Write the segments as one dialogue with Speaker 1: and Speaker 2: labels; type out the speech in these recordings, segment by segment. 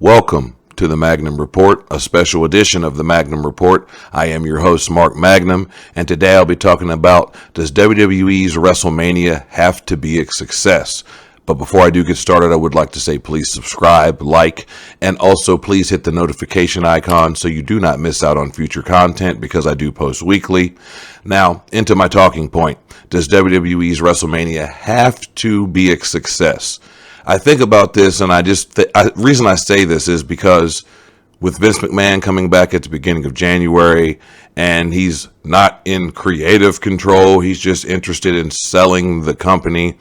Speaker 1: Welcome to the Magnum Report, a special edition of the Magnum Report. I am your host, Mark Magnum, and today I'll be talking about, does WWE's WrestleMania have to be a success? But before I do get started, I would like to say please subscribe, like, and also please hit the notification icon so you do not miss out on future content because I do post weekly. Now, into my talking point. Does WWE's WrestleMania have to be a success? I think about this, and the reason I say this is because with Vince McMahon coming back at the beginning of January, and he's not in creative control, he's just interested in selling the company,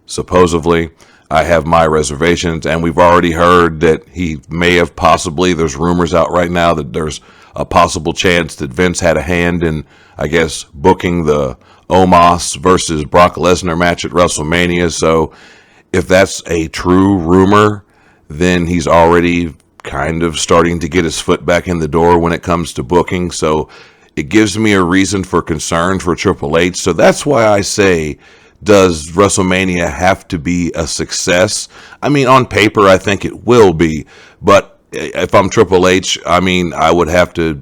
Speaker 1: supposedly. I have my reservations, and we've already heard that he may have possibly, there's rumors out right now that there's a possible chance that Vince had a hand in, I guess, booking the Omos versus Brock Lesnar match at WrestleMania. So if that's a true rumor, then he's already kind of starting to get his foot back in the door when it comes to booking. So it gives me a reason for concern for Triple H. So that's why I say, does WrestleMania have to be a success? I mean, on paper, I think it will be. But if I'm Triple H, I mean, I would have to,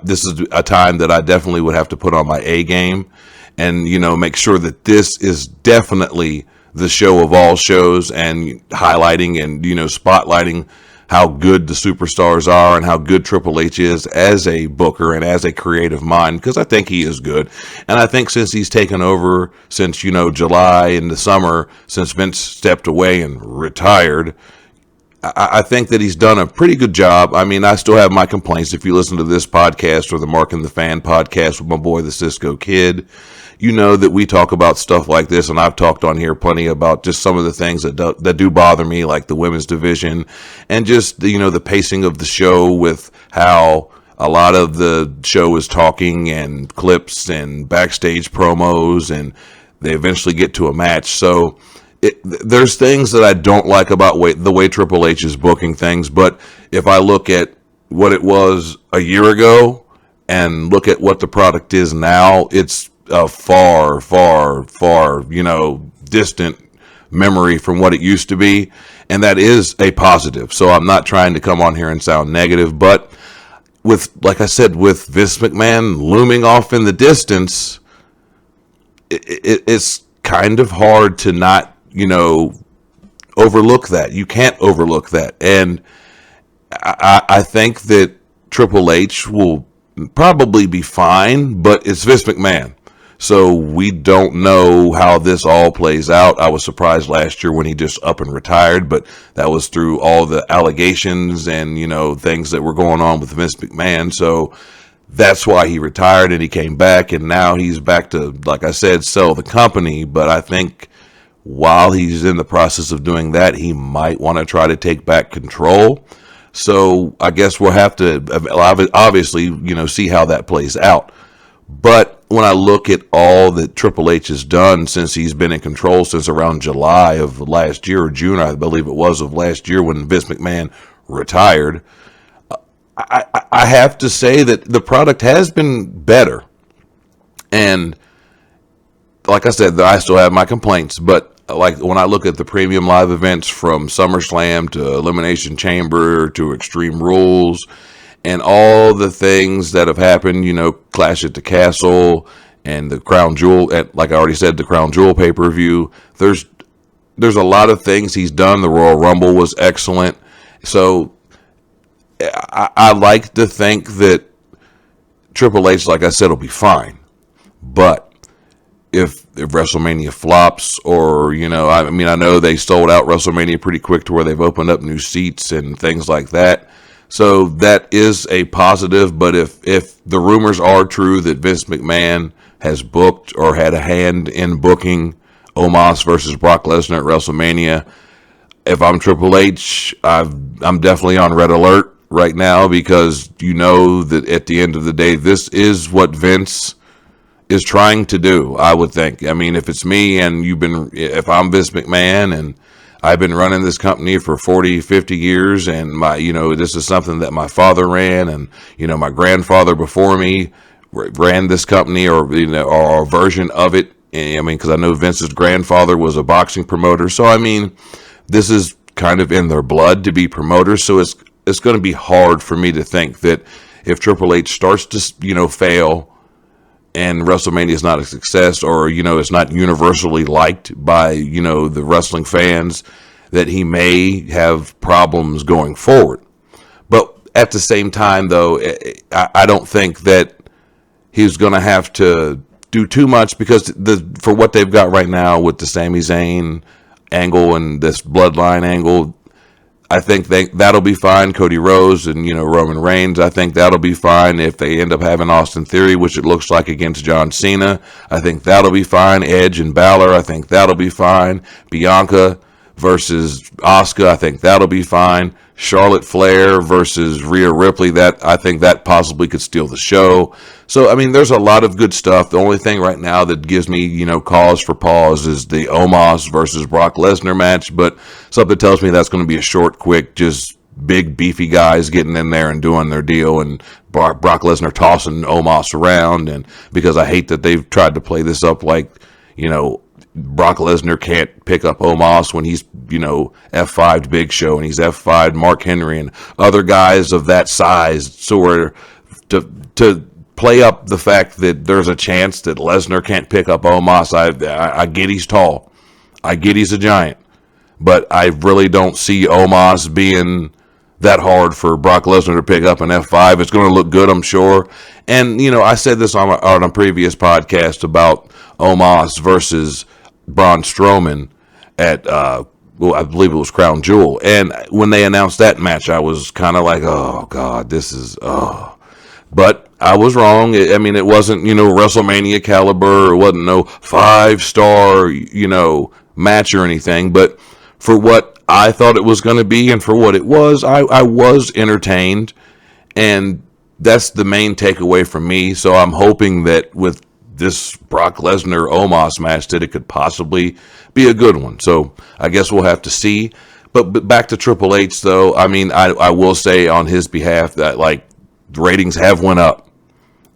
Speaker 1: this is a time that I definitely would have to put on my A game and, make sure that this is definitely the show of all shows and highlighting and, spotlighting how good the superstars are and how good Triple H is as a booker and as a creative mind, because I think he is good. And I think since he's taken over since, July in the summer, since Vince stepped away and retired, I think that he's done a pretty good job. I mean, I still have my complaints. If you listen to this podcast or the Mark and the Fan podcast with my boy, the Cisco Kid, you know that we talk about stuff like this, and I've talked on here plenty about just some of the things that do bother me, like the women's division, and just the pacing of the show with how a lot of the show is talking and clips and backstage promos, and they eventually get to a match. So there's things that I don't like about the way Triple H is booking things, but if I look at what it was a year ago and look at what the product is now, it's a far, distant memory from what it used to be, and that is a positive. So I'm not trying to come on here and sound negative, but like I said, with Vince McMahon looming off in the distance, it's kind of hard to not, overlook that. You can't overlook that, and I think that Triple H will probably be fine, but it's Vince McMahon. So we don't know how this all plays out. I was surprised last year when he just up and retired, but that was through all the allegations and, things that were going on with Vince McMahon. So that's why he retired and he came back, and now he's back to, like I said, sell the company. But I think while he's in the process of doing that, he might want to try to take back control. So I guess we'll have to obviously, see how that plays out. But when I look at all that Triple H has done since he's been in control since around July of last year, or June, I believe it was, of last year when Vince McMahon retired, I have to say that the product has been better. And like I said, I still have my complaints, but like when I look at the premium live events from SummerSlam to Elimination Chamber to Extreme Rules, and all the things that have happened, Clash at the Castle and the Crown Jewel, like I already said, the Crown Jewel pay-per-view. There's a lot of things he's done. The Royal Rumble was excellent. So I like to think that Triple H, like I said, will be fine. But if WrestleMania flops, or, I know they sold out WrestleMania pretty quick to where they've opened up new seats and things like that. So that is a positive, but if the rumors are true that Vince McMahon has booked or had a hand in booking Omos versus Brock Lesnar at WrestleMania, if I'm Triple H, I'm definitely on red alert right now, because that at the end of the day, this is what Vince is trying to do, I would think. I mean, if it's me and if I'm Vince McMahon and I've been running this company for 40, 50 years, and this is something that my father ran, and, my grandfather before me ran this company, or a version of it. I mean, because I know Vince's grandfather was a boxing promoter. So, I mean, this is kind of in their blood to be promoters. So it's going to be hard for me to think that if Triple H starts to, fail and WrestleMania is not a success, or, it's not universally liked by, the wrestling fans, that he may have problems going forward. But at the same time, though, I don't think that he's going to have to do too much, because for what they've got right now with the Sami Zayn angle and this bloodline angle, I think that'll be fine. Cody Rhodes and, Roman Reigns, I think that'll be fine. If they end up having Austin Theory, which it looks like, against John Cena, I think that'll be fine. Edge and Balor, I think that'll be fine. Bianca versus Asuka, I think that'll be fine. Charlotte Flair versus Rhea Ripley, I think that possibly could steal the show. So, I mean, there's a lot of good stuff. The only thing right now that gives me, cause for pause is the Omos versus Brock Lesnar match, but something tells me that's going to be a short, quick, just big, beefy guys getting in there and doing their deal, and Brock Lesnar tossing Omos around, and because I hate that they've tried to play this up like, Brock Lesnar can't pick up Omos when he's, F5'd Big Show, and he's F5'd Mark Henry and other guys of that size. So to play up the fact that there's a chance that Lesnar can't pick up Omos, I get he's tall. I get he's a giant. But I really don't see Omos being that hard for Brock Lesnar to pick up an F5. It's going to look good, I'm sure. And, I said this on a previous podcast about Omos versus Braun Strowman at, I believe it was Crown Jewel. And when they announced that match, I was kind of like, oh, God, But I was wrong. I mean, it wasn't, WrestleMania caliber. It wasn't no 5-star, match or anything. But for what I thought it was going to be and for what it was, I was entertained. And that's the main takeaway from me. So I'm hoping that with this Brock Lesnar Omos match that it could possibly be a good one. So I guess we'll have to see. But back to Triple H, though, I mean, I will say on his behalf that, the ratings have went up,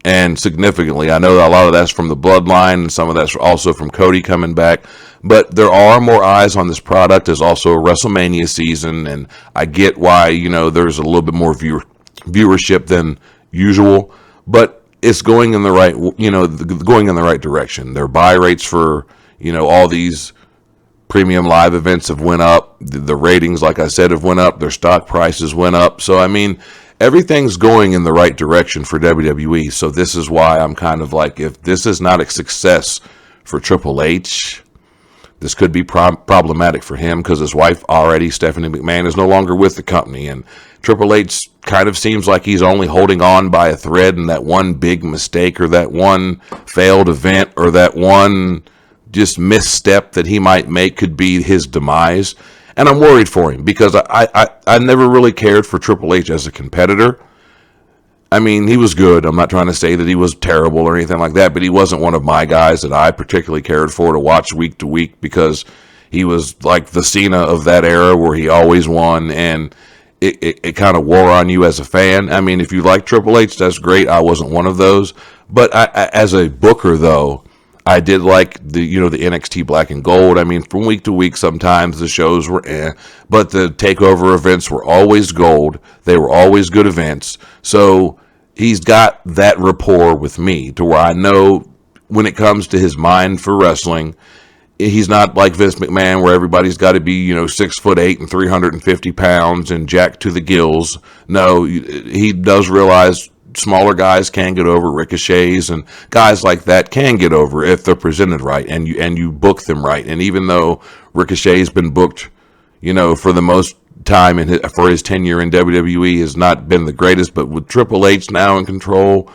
Speaker 1: and significantly. I know that a lot of that's from the bloodline, and some of that's also from Cody coming back. But there are more eyes on this product. There's also a WrestleMania season, and I get why, there's a little bit more viewership than usual. But it's going in the right, going in the right direction. Their buy rates for, all these premium live events have went up. The ratings, like I said, have went up. Their stock prices went up. So, I mean, everything's going in the right direction for WWE. So this is why I'm kind of like, if this is not a success for Triple H, this could be problematic for him, because his wife already, Stephanie McMahon, is no longer with the company. And Triple H kind of seems like he's only holding on by a thread, and that one big mistake or that one failed event or that one just misstep that he might make could be his demise. And I'm worried for him, because I never really cared for Triple H as a competitor. I mean, he was good. I'm not trying to say that he was terrible or anything like that, but he wasn't one of my guys that I particularly cared for to watch week to week, because he was like the Cena of that era where he always won, and it kind of wore on you as a fan. I mean, if you like Triple H, that's great. I wasn't one of those. But as a booker, though, I did like the NXT Black and Gold. I mean, from week to week, sometimes the shows were but the takeover events were always gold. They were always good events. So he's got that rapport with me to where I know when it comes to his mind for wrestling, he's not like Vince McMahon where everybody's got to be, 6'8" and 350 pounds and jacked to the gills. No, he does realize smaller guys can get over, Ricochets and guys like that can get over if they're presented right and you book them right. And even though Ricochet's been booked, for the most time for his tenure in WWE has not been the greatest, but with Triple H now in control,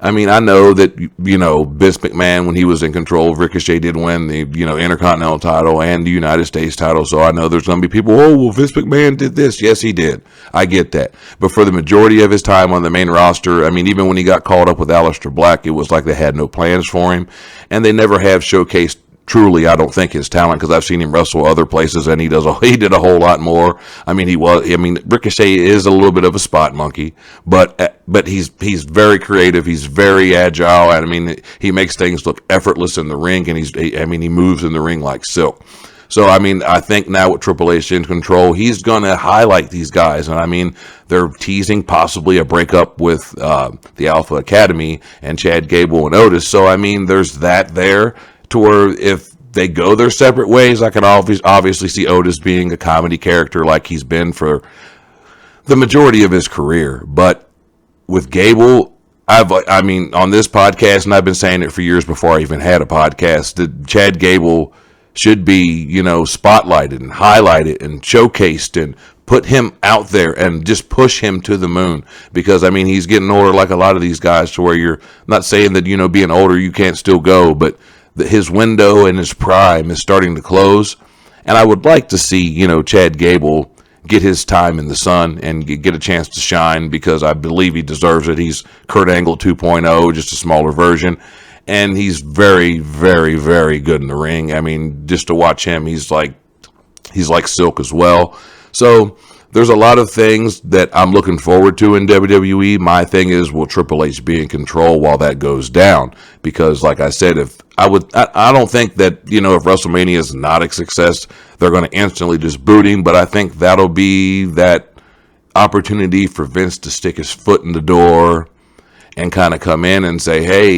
Speaker 1: I mean, I know that, Vince McMahon, when he was in control, Ricochet did win the, Intercontinental title and the United States title. So I know there's going to be people, oh, well, Vince McMahon did this. Yes, he did. I get that. But for the majority of his time on the main roster, I mean, even when he got called up with Aleister Black, it was like they had no plans for him. And they never have showcased truly, I don't think, his talent, because I've seen him wrestle other places, and he did a whole lot more. I mean, Ricochet is a little bit of a spot monkey, but he's very creative. He's very agile. I mean, he makes things look effortless in the ring, and he moves in the ring like silk. So, I mean, I think now with Triple H in control, he's going to highlight these guys. And I mean, they're teasing possibly a breakup with the Alpha Academy and Chad Gable and Otis. So, I mean, there's that there to where if they go their separate ways, I can obviously see Otis being a comedy character like he's been for the majority of his career. But with Gable, I mean, on this podcast, and I've been saying it for years before I even had a podcast, that Chad Gable should be, spotlighted and highlighted and showcased and put him out there and just push him to the moon. Because, I mean, he's getting older like a lot of these guys to where you're not saying that, being older, you can't still go, but his window and his prime is starting to close. And I would like to see, Chad Gable get his time in the sun and get a chance to shine, because I believe he deserves it. He's Kurt Angle 2.0, just a smaller version. And he's very, very, very good in the ring. I mean, just to watch him, he's like silk as well. So there's a lot of things that I'm looking forward to in WWE. My thing is, will Triple H be in control while that goes down? Because, like I said, I don't think that, if WrestleMania is not a success, they're going to instantly just boot him. But I think that'll be that opportunity for Vince to stick his foot in the door and kind of come in and say, hey,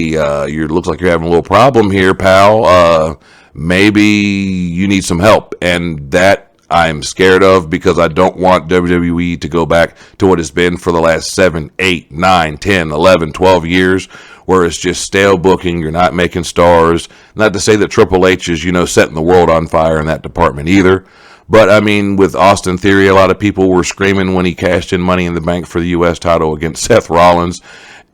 Speaker 1: you looks like you're having a little problem here, pal. Maybe you need some help. And that I'm scared of, because I don't want WWE to go back to what it's been for the last 7, 8, 9, 10, 11, 12 years, where it's just stale booking. You're not making stars. Not to say that Triple H is, setting the world on fire in that department either. But, I mean, with Austin Theory, a lot of people were screaming when he cashed in Money in the Bank for the U.S. title against Seth Rollins.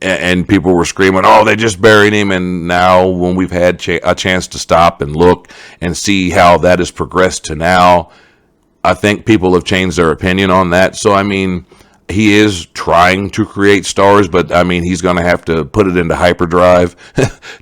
Speaker 1: And people were screaming, oh, they just buried him. And now when we've had a chance to stop and look and see how that has progressed to now, I think people have changed their opinion on that. So, I mean, he is trying to create stars, but, I mean, he's going to have to put it into hyperdrive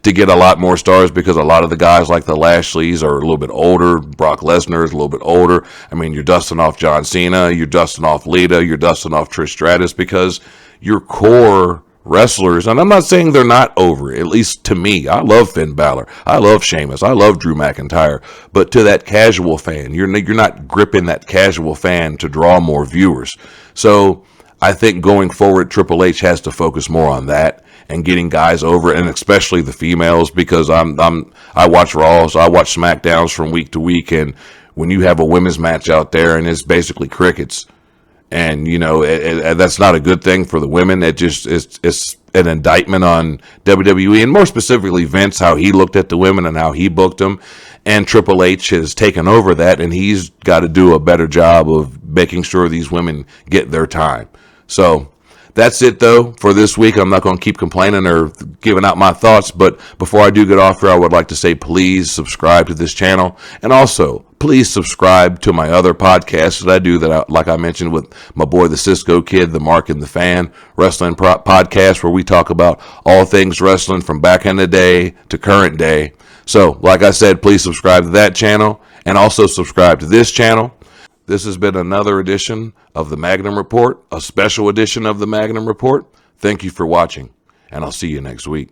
Speaker 1: to get a lot more stars, because a lot of the guys like the Lashleys are a little bit older. Brock Lesnar is a little bit older. I mean, you're dusting off John Cena, you're dusting off Lita, you're dusting off Trish Stratus, because your core wrestlers, and I'm not saying they're not over, at least to me. I love Finn Balor, I love Sheamus, I love Drew McIntyre, but to that casual fan, you're not gripping that casual fan to draw more viewers. So I think going forward, Triple H has to focus more on that and getting guys over, and especially the females, because I watch Raws, I watch SmackDowns from week to week, and when you have a women's match out there and it's basically crickets, and, that's not a good thing for the women. It's an indictment on WWE, and more specifically Vince, how he looked at the women and how he booked them. And Triple H has taken over that, and he's got to do a better job of making sure these women get their time. So that's it, though, for this week. I'm not going to keep complaining or giving out my thoughts, but before I do get off here, I would like to say please subscribe to this channel, and also please subscribe to my other podcasts that I do, like I mentioned, with my boy the Cisco Kid, the Mark and the Fan Wrestling Podcast, where we talk about all things wrestling from back in the day to current day. So, like I said, please subscribe to that channel, and also subscribe to this channel. This has been another edition of the Magnum Report, a special edition of the Magnum Report. Thank you for watching, and I'll see you next week.